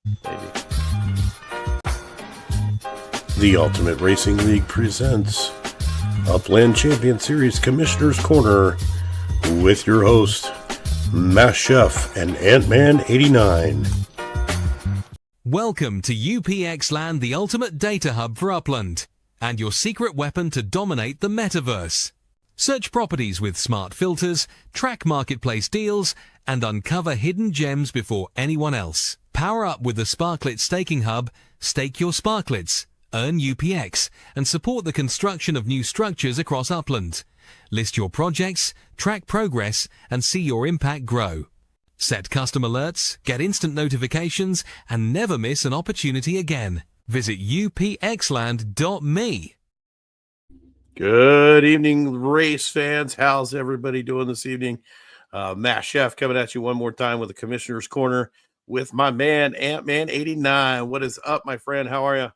Maybe. The Ultimate Racing League presents Upland Champion Series Commissioner's Corner with your host, Mass Chef and Ant-Man89. Welcome to UPX Land, the ultimate data hub for Upland, and your secret weapon to dominate the metaverse. Search properties with smart filters, track marketplace deals, and uncover hidden gems before anyone else. Power up with the Sparklet Staking Hub, stake your Sparklets, earn UPX, and support the construction of new structures across Upland. List your projects, track progress, and see your impact grow. Set custom alerts, get instant notifications, and never miss an opportunity again. Visit upxland.me. Good evening, race fans. How's everybody doing this evening? Matt Chef coming at you one more time with the Commissioner's Corner with my man, Ant-Man89. What is up, my friend? How are you?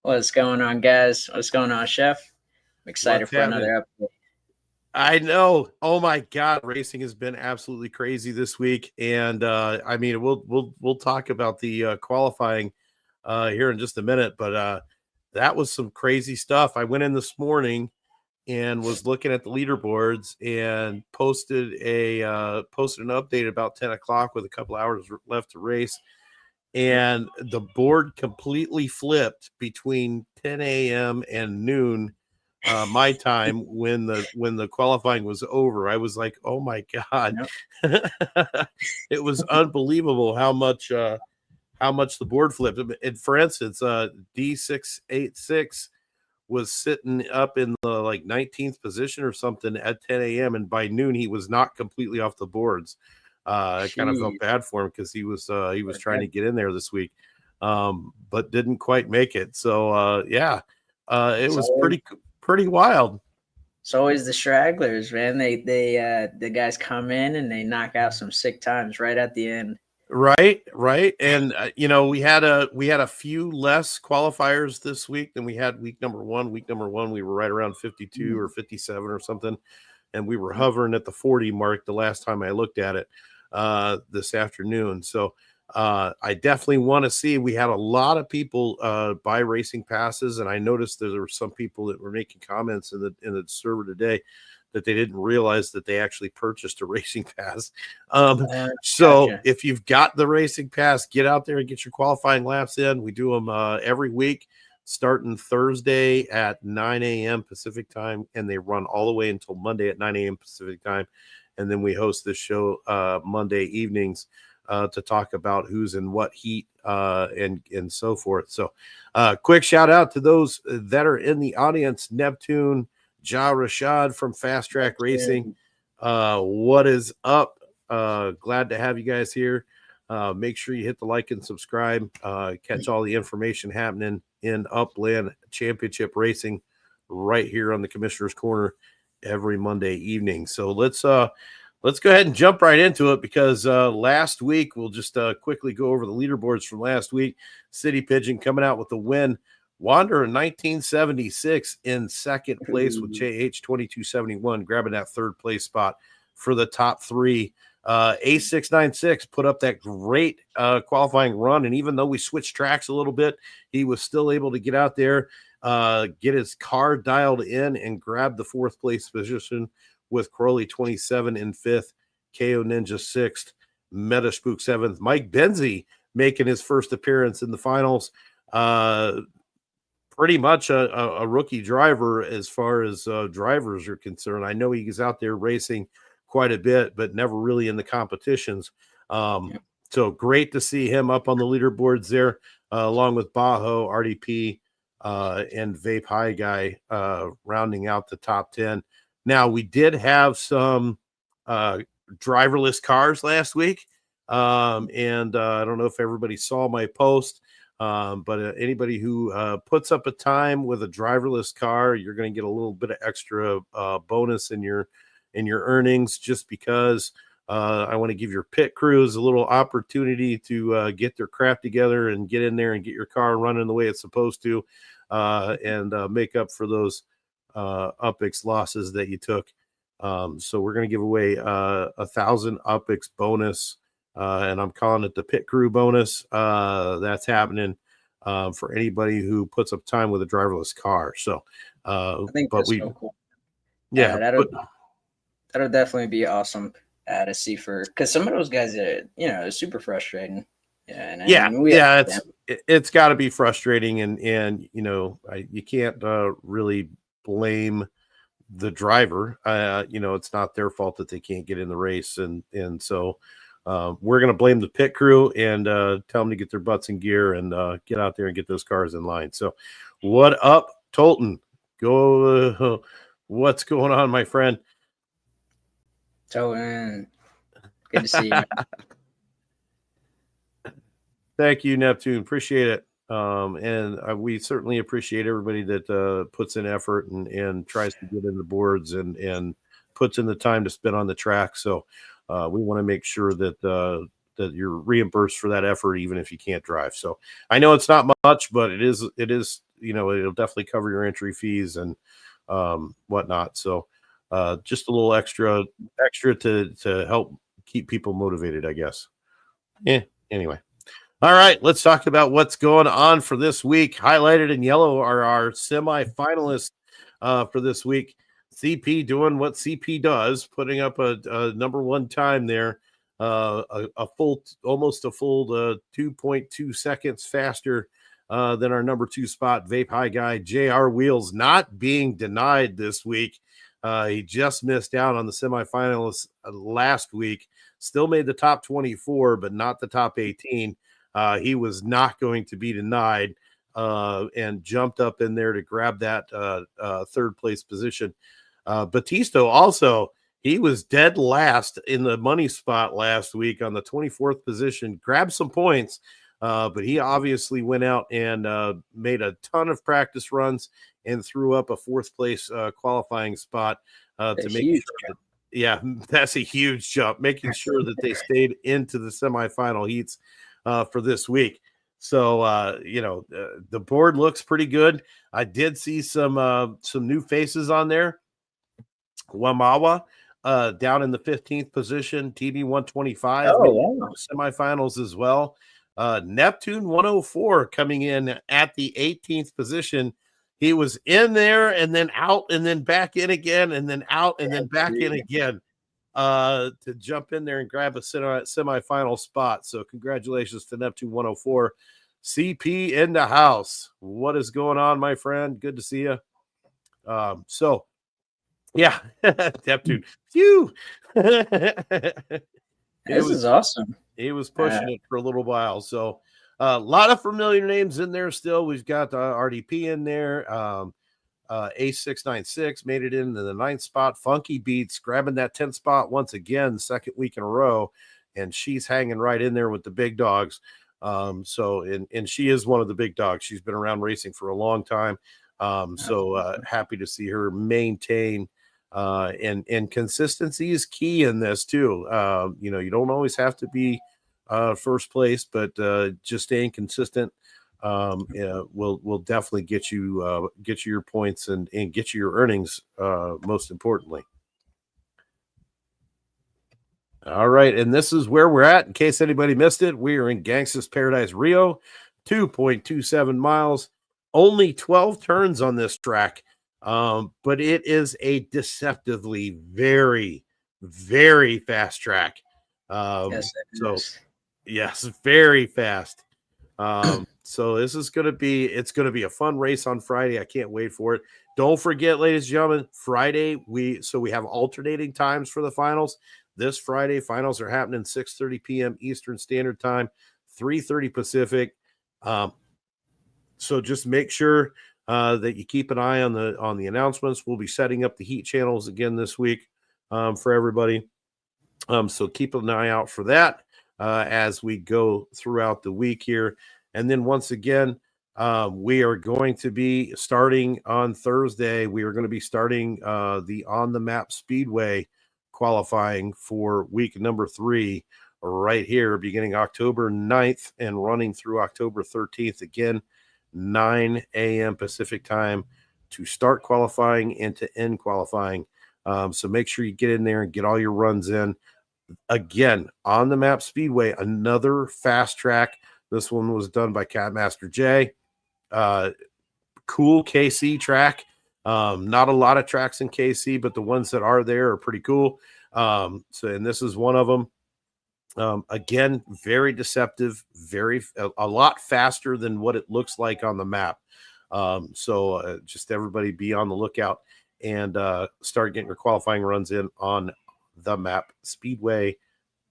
What's going on, guys? What's going on, Chef? I'm excited for another episode. I know. Oh my God, racing has been absolutely crazy this week, and I mean, we'll talk about the qualifying here in just a minute, but that was some crazy stuff. I went in this morning and was looking at the leaderboards and posted an update about 10 o'clock with a couple hours left to race, and the board completely flipped between 10 a.m. and noon. My time when the qualifying was over. I was like, oh my God. Yep. It was unbelievable how much the board flipped. And for instance, D686 was sitting up in the like 19th position or something at 10 a.m. and by noon he was not completely off the boards. I kind of felt bad for him because he was trying to get in there this week, but didn't quite make it. So it was pretty wild. It's always the stragglers, man. They the guys come in and they knock out some sick times right at the end. Right. And we had a few less qualifiers this week than we had week number one. Week number one, we were right around 52 or 57 or something, and we were hovering at the 40 mark the last time I looked at it this afternoon. So I definitely want to see. We had a lot of people buy racing passes, and I noticed that there were some people that were making comments in the server today that they didn't realize that they actually purchased a racing pass. So gotcha. If you've got the racing pass, get out there and get your qualifying laps in. We do them every week, starting Thursday at 9 a.m. Pacific time, and they run all the way until Monday at 9 a.m. Pacific time. And then we host this show Monday evenings to talk about who's in what heat and so forth. So quick shout out to those that are in the audience: Neptune, Ja Rashad from Fast Track Racing. What is up? Glad to have you guys here. Make sure you hit the like and subscribe. Catch all the information happening in Upland Championship Racing right here on the Commissioner's Corner every Monday evening. So let's go ahead and jump right into it, because last week, we'll just quickly go over the leaderboards from last week. City Pigeon coming out with the win. Wander in 1976 in second place with JH 2271, grabbing that third place spot for the top three. A696 put up that great qualifying run, and even though we switched tracks a little bit, he was still able to get out there, get his car dialed in, and grab the fourth place position with Crowley 27 in fifth, KO Ninja sixth, Metaspook seventh, Mike Benzie making his first appearance in the finals. Pretty much a rookie driver as far as drivers are concerned. I know he's out there racing quite a bit, but never really in the competitions. So great to see him up on the leaderboards there, along with Bajo, RDP, and Vape High Guy rounding out the top 10. Now, we did have some driverless cars last week, and I don't know if everybody saw my post. But anybody who puts up a time with a driverless car, you're going to get a little bit of extra bonus in your earnings, just because I want to give your pit crews a little opportunity to get their crap together and get in there and get your car running the way it's supposed to, and make up for those UPX losses that you took. So we're going to give away 1,000 UPX bonus and I'm calling it the pit crew bonus. That's happening for anybody who puts up time with a driverless car. So, I think but that's we, so cool. yeah, That'll definitely be awesome to see because some of those guys are, it's super frustrating. Yeah, and I mean, it's got to be frustrating, and you can't really blame the driver. It's not their fault that they can't get in the race, and so we're going to blame the pit crew and tell them to get their butts in gear and get out there and get those cars in line. So, what up, Tolton? Go. What's going on, my friend? So, good to see you. Thank you, Neptune. Appreciate it. And we certainly appreciate everybody that puts in effort and tries to get in the boards and puts in the time to spend on the track. So we want to make sure that that you're reimbursed for that effort, even if you can't drive. So I know it's not much, but it is, it'll definitely cover your entry fees and whatnot. So just a little extra to help keep people motivated, I guess. Yeah. Anyway. All right, let's talk about what's going on for this week. Highlighted in yellow are our semifinalists for this week. CP doing what CP does, putting up a number one time there, almost a full 2.2 seconds faster than our number two spot, Vape High guy JR Wheels, not being denied this week. He just missed out on the semifinalists last week. Still made the top 24, but not the top 18. He was not going to be denied and jumped up in there to grab that third place position. Batista also, he was dead last in the money spot last week on the 24th position, grabbed some points, but he obviously went out and made a ton of practice runs and threw up a fourth place qualifying spot to make sure that, yeah, that's a huge jump, making sure that they stayed into the semifinal heats for this week. So, the board looks pretty good. I did see some new faces on there. Wamawa down in the 15th position, TD 125 semifinals as well. Neptune 104 coming in at the 18th position. He was in there and then out and then back in again and then out and then back in again to jump in there and grab a semifinal spot. So congratulations to Neptune 104. CP in the house. What is going on, my friend? Good to see you. Yeah, Neptune. Phew. This is awesome. He was pushing it for a little while. So a lot of familiar names in there still. We've got RDP in there. A696 made it into the 9th spot. Funky Beats grabbing that 10th spot once again, second week in a row, and she's hanging right in there with the big dogs. And she is one of the big dogs. She's been around racing for a long time. Happy to see her maintain and consistency is key in this too. You don't always have to be first place, but just staying consistent will definitely get you your points and get you your earnings, most importantly. All right, and this is where we're at. In case anybody missed it, we are in Gangsta's Paradise Rio, 2.27 miles, only 12 turns on this track, but it is a deceptively very, very fast track. Yes, very fast. So this is going to be a fun race on Friday. I can't wait for it. Don't forget, ladies and gentlemen, Friday, we have alternating times for the finals. This Friday, finals are happening 6:30 p.m. Eastern Standard Time, 3:30 Pacific. So just make sure that you keep an eye on the announcements. We'll be setting up the heat channels again this week for everybody. So keep an eye out for that as we go throughout the week here. And then once again, we are going to be starting on Thursday. We are going to be starting the On the Map Speedway qualifying for week number 3 right here, beginning October 9th and running through October 13th. Again, 9 a.m. Pacific time to start qualifying and to end qualifying. So make sure you get in there and get all your runs in. again, on the Map Speedway, another fast track. This one was done by Catmaster J. Cool KC track. Not a lot of tracks in KC, but the ones that are there are pretty cool. And this is one of them. Again, very deceptive, a lot faster than what it looks like on the map. Just everybody be on the lookout and start getting your qualifying runs in on the Map Speedway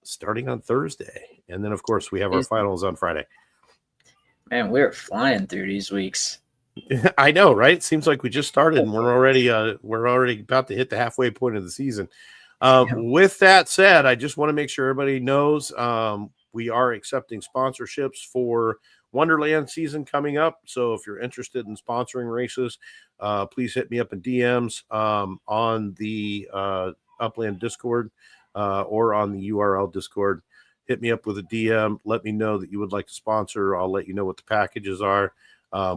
starting on Thursday. And then, of course, we have our finals on Friday. Man, we're flying through these weeks. I know, right? Seems like we just started and we're already about to hit the halfway point of the season. With that said, I just want to make sure everybody knows we are accepting sponsorships for Wonderland season coming up. So if you're interested in sponsoring races, please hit me up in DMs on the Upland Discord or on the URL Discord. Hit me up with a DM. Let me know that you would like to sponsor. I'll let you know what the packages are.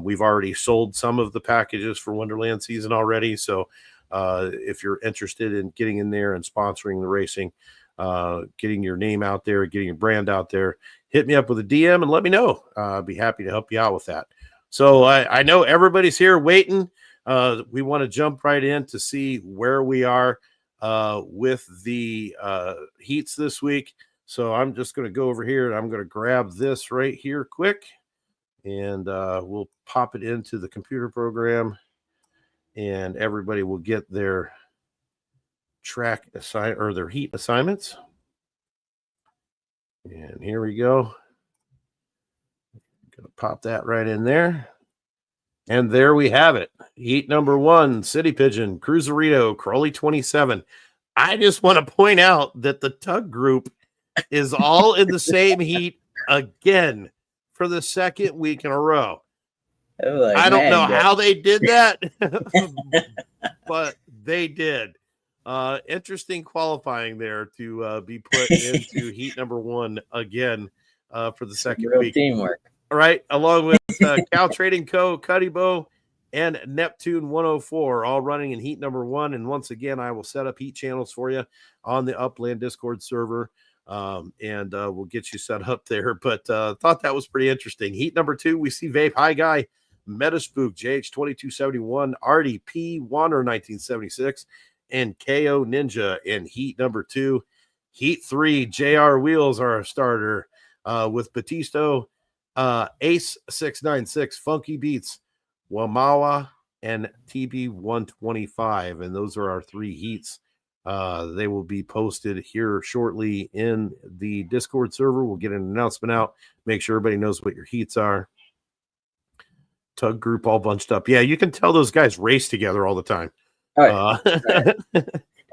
We've already sold some of the packages for Wonderland season already. So if you're interested in getting in there and sponsoring the racing, getting your name out there, getting your brand out there, hit me up with a DM and let me know. I'd be happy to help you out with that. So I know everybody's here waiting. We want to jump right in to see where we are with the heats this week. So I'm just going to go over here and I'm going to grab this right here quick and we'll pop it into the computer program and everybody will get their track or their heat assignments. And here we go. Gonna pop that right in there. And there we have it. Heat number 1, City Pigeon, Cruiserito, Crowley 27. I just want to point out that the Tug Group is all in the same heat again for the second week in a row. Like, I don't know how they did that, but they did. Interesting qualifying there to be put into heat number 1 again for the second week. Teamwork. All right, along with Cal Trading Co., Cuddy Bow, and Neptune 104, all running in heat number 1. And once again, I will set up heat channels for you on the Upland Discord server, and we'll get you set up there. But thought that was pretty interesting. Heat number 2, we see Vape High Guy, Metaspook, JH2271, Artie P. Wander 1976, and KO Ninja in heat number 2. Heat 3, JR Wheels are our starter with Batisto, Ace 696, Funky Beats, Wamawa, and TB 125. And those are our 3 heats. They will be posted here shortly in the Discord server. We'll get an announcement out, make sure everybody knows what your heats are. Tug Group all bunched up. Yeah, you can tell those guys race together all the time. Right.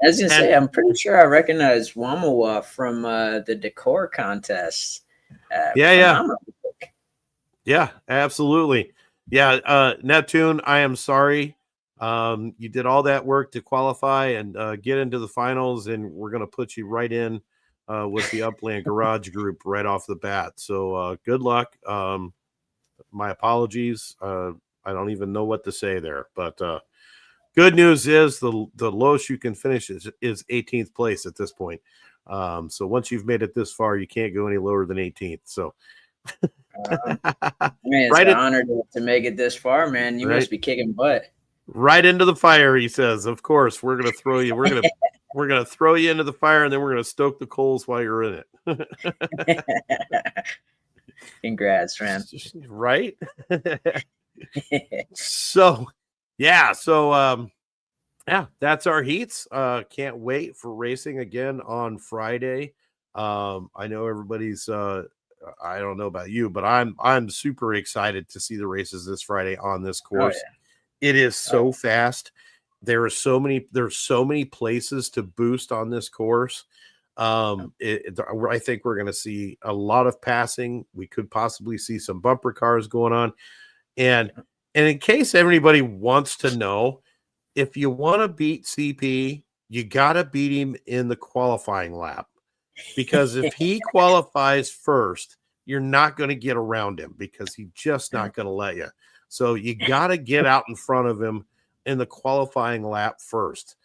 As you say, I'm pretty sure I recognize Wamawa from the decor contest. Yeah, absolutely. Yeah, Neptune, I am sorry. You did all that work to qualify and get into the finals, and we're going to put you right in with the Upland Garage Group right off the bat. So good luck. My apologies. I don't even know what to say there, but good news is the lowest you can finish is 18th place at this point. So once you've made it this far, you can't go any lower than 18th. So man, it's an honor to make it this far, man. You must be kicking butt. Right into the fire, he says. Of course, we're gonna throw you. We're gonna throw you into the fire, and then we're gonna stoke the coals while you're in it. Congrats, man. Right? So yeah, that's our heats. Can't wait for racing again on Friday. I know everybody's I don't know about you, but I'm super excited to see the races this Friday on this course. Oh, yeah. It is so fast. There's so many places to boost on this course. I think we're going to see a lot of passing. We could possibly see some bumper cars going on. And in case anybody wants to know, if you want to beat CP, you got to beat him in the qualifying lap. Because if he qualifies first, you're not going to get around him because he's just not going to let you. So you got to get out in front of him in the qualifying lap first.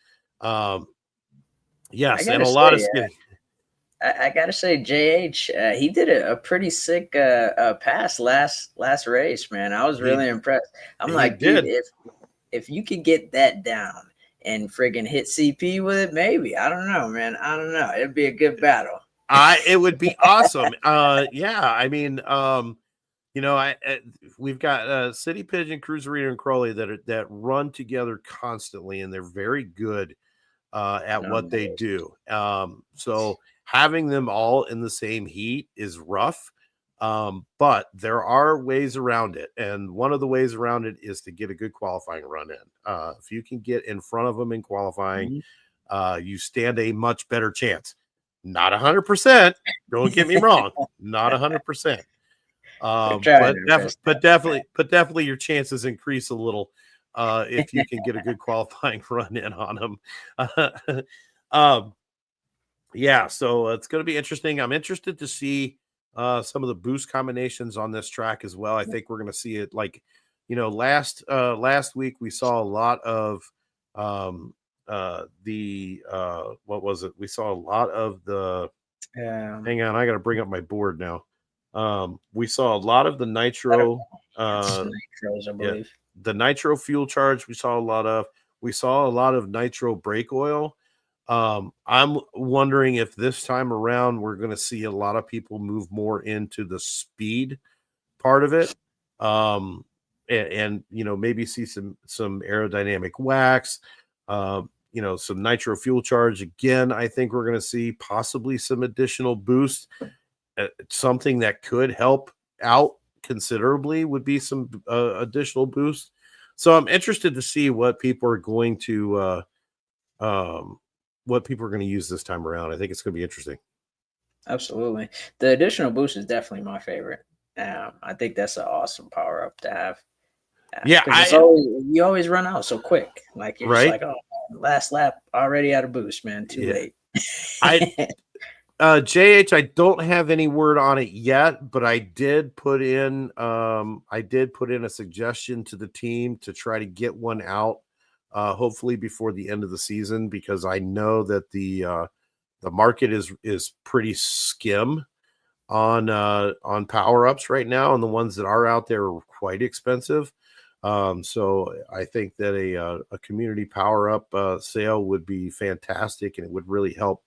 Yes, and a lot of I gotta say, JH, he did a pretty sick pass last race, man. I was really impressed. I'm He like, dude, did. if you could get that down and friggin' hit CP with it, maybe. I don't know, man. I don't know. It'd be a good battle. It would be awesome. Yeah, I mean, we've got City Pigeon, Cruiserino, and Crowley that run together constantly, and they're very good at what they do. So having them all in the same heat is rough, but there are ways around it, and one of the ways around it is to get a good qualifying run in. If you can get in front of them in qualifying, you stand a much better chance. Not 100%. Don't get me wrong. Not 100%. But definitely your chances increase a little if you can get a good qualifying run in on them. Yeah, so it's going to be interesting. I'm interested to see some of the boost combinations on this track as well. I think we're going to see it last week we saw a lot of what was it? We saw a lot of the hang on, I got to bring up my board now. We saw a lot of the nitro nitros, I believe. The nitro fuel charge we saw a lot of. We saw a lot of nitro brake oil. I'm wondering if this time around we're going to see a lot of people move more into the speed part of it. And maybe see some aerodynamic wax, some nitro fuel charge. Again, I think we're going to see possibly some additional boost. Something that could help out considerably would be some additional boost. So I'm interested to see what people are going to use this time around. I think it's going to be interesting. Absolutely. The additional boost is definitely my favorite. I think that's an awesome power up to have. Yeah, you always run out so quick. Like you're right? just like, oh, last lap already out of boost, man. Too late. JH, I don't have any word on it yet, but I did put in a suggestion to the team to try to get one out, hopefully before the end of the season, because I know that the market is pretty skim on power ups right now, and the ones that are out there are quite expensive. So I think that a community power up sale would be fantastic, and it would really help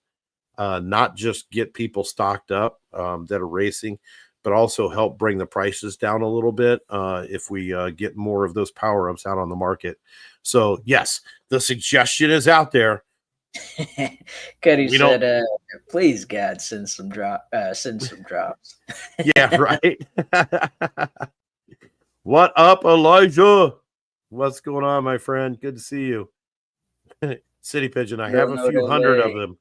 not just get people stocked up that are racing, but also help bring the prices down a little bit if we get more of those power ups out on the market. So yes, the suggestion is out there. Cuddy said, "Please, God, send some drops." Yeah, right. What up, Elijah? What's going on, my friend? Good to see you. City Pigeon, I have a few hundred of them.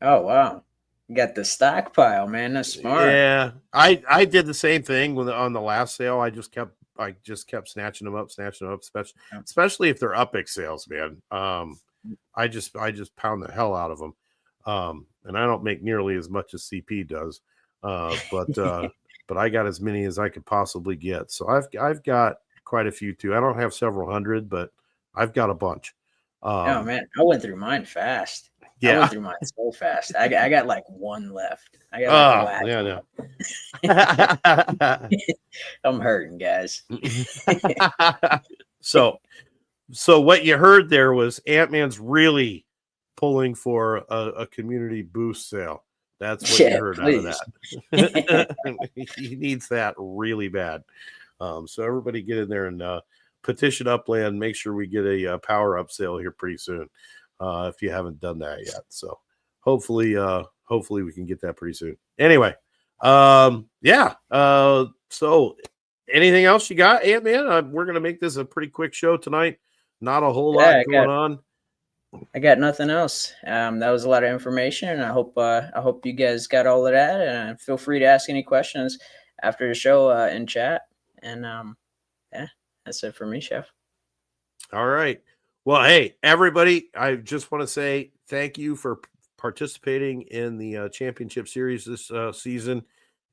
Oh, wow. You got the stockpile, man. That's smart. Yeah, I did the same thing on the last sale. I just kept snatching them up, especially if they're UPIC sales, man. I just pound the hell out of them. And I don't make nearly as much as CP does. But I got as many as I could possibly get. So I've got quite a few too. I don't have several hundred, but I've got a bunch. Oh man, I went through mine fast. Yeah, I went through mine so fast. I got like one left. I got I'm hurting, guys. So what you heard there was Ant-Man's really pulling for a community boost sale. That's what you heard out of that. He needs that really bad. So everybody get in there and petition Upland. Make sure we get a power up sale here pretty soon. If you haven't done that yet. So hopefully we can get that pretty soon. Anyway, yeah. So anything else you got, Ant-Man? We're going to make this a pretty quick show tonight. Not a whole lot going on. I got nothing else. That was a lot of information, and I hope you guys got all of that. And feel free to ask any questions after the show in chat. And yeah, that's it for me, Chef. All right. Well, hey, everybody, I just want to say thank you for participating in the championship series this season.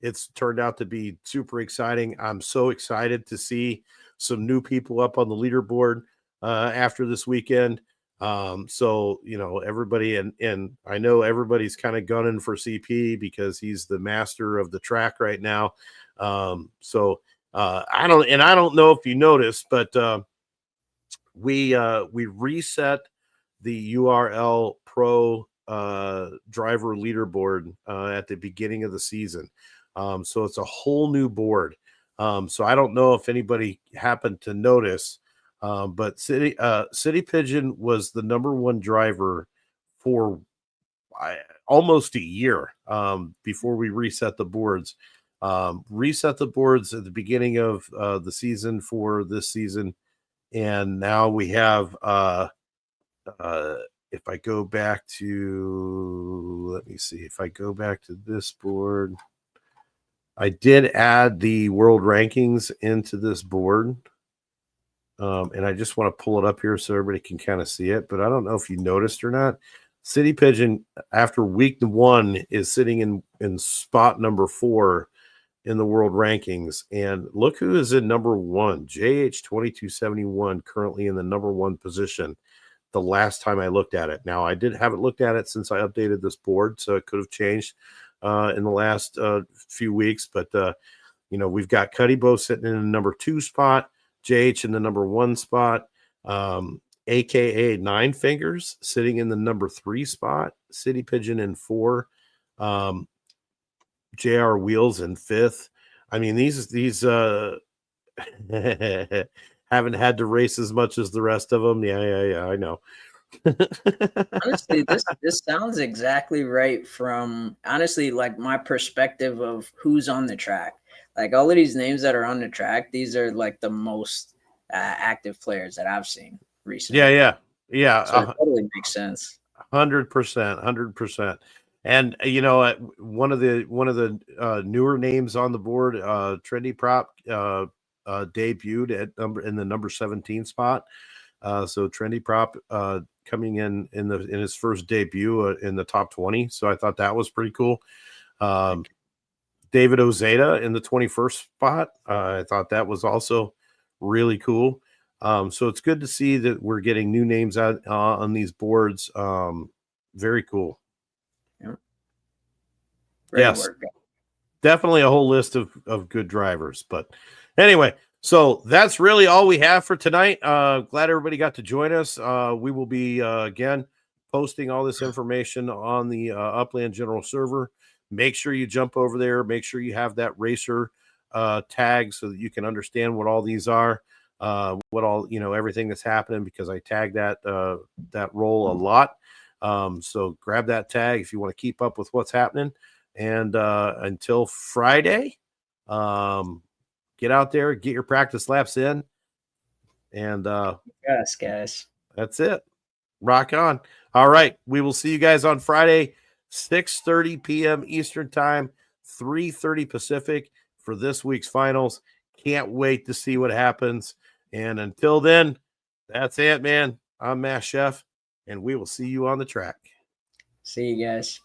It's turned out to be super exciting. I'm so excited to see some new people up on the leaderboard after this weekend. So, everybody, and I know everybody's kind of gunning for CP because he's the master of the track right now. I don't know if you noticed, but we reset the URL Pro driver leaderboard at the beginning of the season. So it's a whole new board. So I don't know if anybody happened to notice, but City Pigeon was the number one driver for almost a year before we reset the boards. Reset the boards at the beginning of the season for this season, and now we have if I go back to, let me see, if I go back to this board, I did add the world rankings into this board. And I just want to pull it up here so everybody can kind of see it, but I don't know if you noticed or not. City Pigeon, after week 1, is sitting in spot number 4 in the world rankings. And look who is in number 1, JH2271, currently in the number 1 position the last time I looked at it. Now, I haven't looked at it since I updated this board, so it could have changed in the last few weeks. But, we've got Cuddy Bow sitting in the number 2 spot, JH in the number 1 spot, AKA Nine Fingers sitting in the number 3 spot, City Pigeon in 4, JR Wheels in 5th. I mean, these haven't had to race as much as the rest of them. Yeah, I know. Honestly, this sounds exactly right from, honestly, like my perspective of who's on the track. Like all of these names that are on the track, these are like the most active players that I've seen recently. Yeah. So it totally makes sense. 100%. And one of the newer names on the board, Trendy Prop, debuted in the number 17 spot. So Trendy Prop coming in his first debut in the top 20. So I thought that was pretty cool. David Ozeda in the 21st spot. I thought that was also really cool. So it's good to see that we're getting new names out on these boards. Very cool. Yeah. Yes, work. Definitely a whole list of good drivers. But anyway, so that's really all we have for tonight. Glad everybody got to join us. We will be, again, posting all this information on the Upland General server. Make sure you jump over there. Make sure you have that racer tag so that you can understand what all these are, what all, everything that's happening, because I tag that role a lot. So grab that tag if you want to keep up with what's happening. And until Friday, get out there, get your practice laps in. And yes, guys. That's it. Rock on. All right. We will see you guys on Friday, 6:30 p.m. Eastern time, 3:30 Pacific for this week's finals. Can't wait to see what happens. And until then, that's it, man. I'm Matt Chef, and we will see you on the track. See you guys.